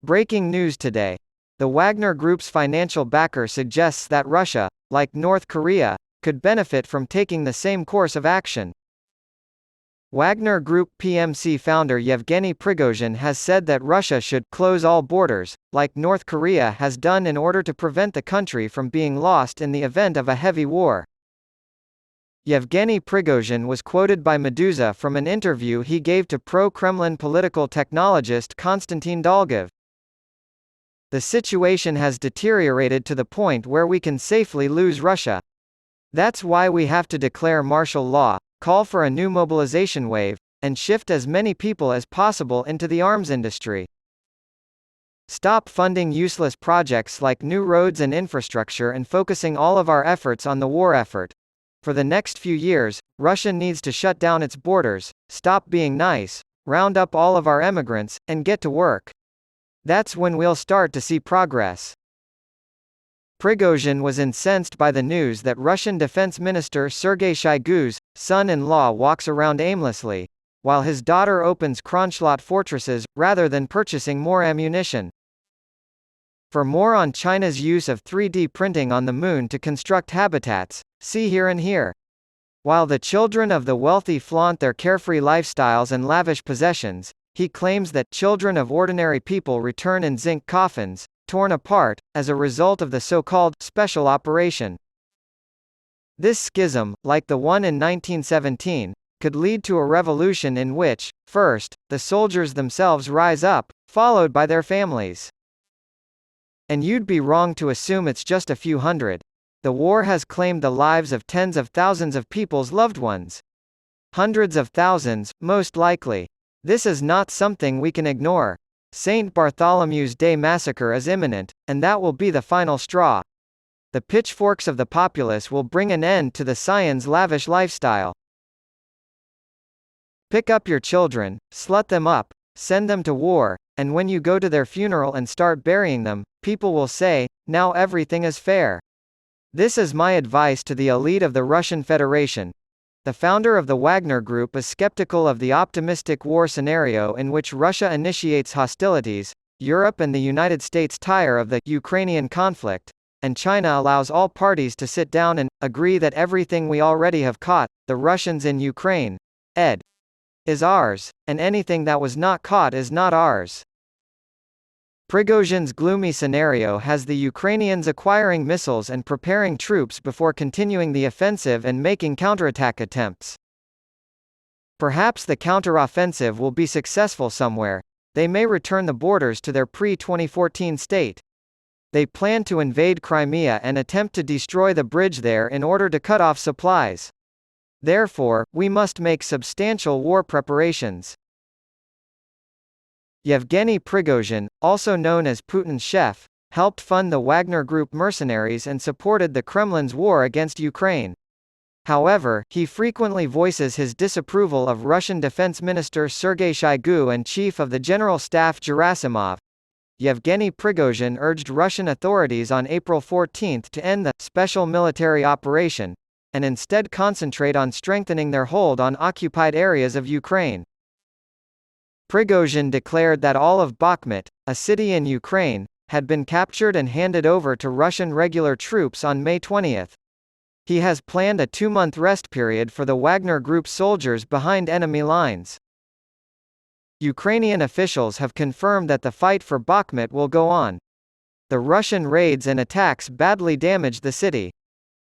Breaking news today. The Wagner Group's financial backer suggests that Russia, like North Korea, could benefit from taking the same course of action. Wagner Group PMC founder Yevgeny Prigozhin has said that Russia should close all borders, like North Korea has done, in order to prevent the country from being lost in the event of a heavy war. Yevgeny Prigozhin was quoted by Meduza from an interview he gave to pro-Kremlin political technologist Konstantin Dolgov. The situation has deteriorated to the point where we can safely lose Russia. That's why we have to declare martial law, call for a new mobilization wave, and shift as many people as possible into the arms industry. Stop funding useless projects like new roads and infrastructure and focusing all of our efforts on the war effort. For the next few years, Russia needs to shut down its borders, stop being nice, round up all of our immigrants, and get to work. That's when we'll start to see progress. Prigozhin was incensed by the news that Russian Defense Minister Sergei Shoigu's son-in-law walks around aimlessly, while his daughter opens Kronstadt fortresses, rather than purchasing more ammunition. For more on China's use of 3D printing on the moon to construct habitats, see here and here. While the children of the wealthy flaunt their carefree lifestyles and lavish possessions, he claims that children of ordinary people return in zinc coffins, torn apart, as a result of the so-called special operation. This schism, like the one in 1917, could lead to a revolution in which, first, the soldiers themselves rise up, followed by their families. And you'd be wrong to assume it's just a few hundred. The war has claimed the lives of tens of thousands of people's loved ones. Hundreds of thousands, most likely. This is not something we can ignore. St. Bartholomew's Day massacre is imminent, and that will be the final straw. The pitchforks of the populace will bring an end to the Scion's lavish lifestyle. Pick up your children, slut them up, send them to war, and when you go to their funeral and start burying them, people will say, now everything is fair. This is my advice to the elite of the Russian Federation. The founder of the Wagner Group is skeptical of the optimistic war scenario in which Russia initiates hostilities, Europe and the United States tire of the Ukrainian conflict, and China allows all parties to sit down and agree that everything we already have caught, the Russians in Ukraine, is ours, and anything that was not caught is not ours. Prigozhin's gloomy scenario has the Ukrainians acquiring missiles and preparing troops before continuing the offensive and making counterattack attempts. Perhaps the counteroffensive will be successful somewhere. They may return the borders to their pre-2014 state. They plan to invade Crimea and attempt to destroy the bridge there in order to cut off supplies. Therefore, we must make substantial war preparations. Yevgeny Prigozhin, also known as Putin's chef, helped fund the Wagner Group mercenaries and supported the Kremlin's war against Ukraine. However, he frequently voices his disapproval of Russian Defense Minister Sergei Shoigu and Chief of the General Staff Gerasimov. Yevgeny Prigozhin urged Russian authorities on April 14 to end the special military operation, and instead concentrate on strengthening their hold on occupied areas of Ukraine. Prigozhin declared that all of Bakhmut, a city in Ukraine, had been captured and handed over to Russian regular troops on May 20. He has planned a 2-month rest period for the Wagner Group soldiers behind enemy lines. Ukrainian officials have confirmed that the fight for Bakhmut will go on. The Russian raids and attacks badly damaged the city.